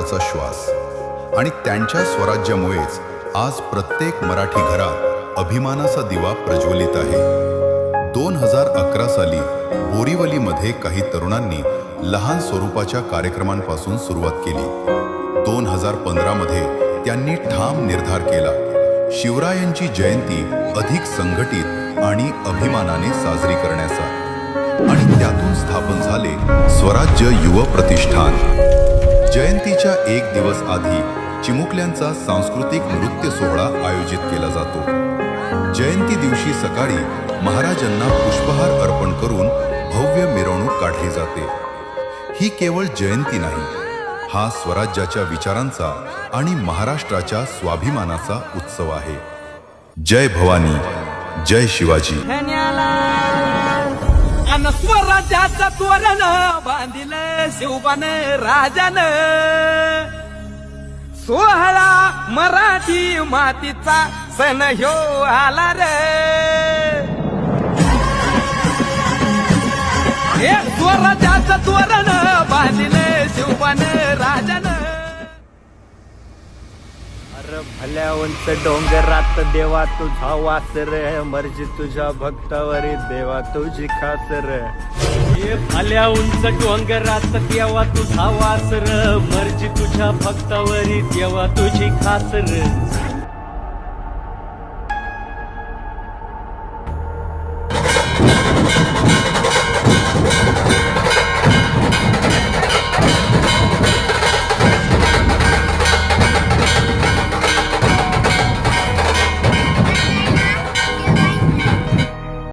रक्ताचा श्वास आणि त्यांच्या स्वराज्यामुळेच आज प्रत्येक मराठी घरात अभिमानाचा दिवा प्रज्वलित आहे. 2011 साली बोरिवलीमध्ये काही तरुणांनी लहान स्वरूपाच्या कार्यक्रमांपासून सुरुवात केली. 2015 मध्ये त्यांनी ठाम निर्धार केला, शिवरायांची जयंती अधिक संघटित आणि अभिमानाने साजरी करण्याचा. आणि त्यातून स्थापन झाले स्वराज्य युवा प्रतिष्ठान. जयंतीच्या एक दिवस आधी चिमुकल्यांचा सांस्कृतिक नृत्य सोहळा आयोजित केला जातो. जयंती दिवशी सकाळी महाराजांना पुष्पहार अर्पण करून भव्य मिरवणूक काढली जाते. ही केवळ जयंती नाही, हा स्वराज्याच्या विचारांचा आणि महाराष्ट्राच्या स्वाभिमानाचा उत्सव आहे. जय भवानी, जय शिवाजी. स्वराज्याचं तोरण बांधिलं शिवबान राजान. सोहळा मराठी मातीचा सण ह्यो आला रे. हे स्वराज्याचं तोरण बांधिलं शिवबान राजान. भल्या उंच डोंगरात देवा तुझा वास रे, मर्जी तुझ्या भक्तावरी देवा तुझी खास रे. हे भल्या उंच डोंगरात देवा तुझा वास रे, मर्जी तुझ्या भक्तावरी देवा तुझी खास रे.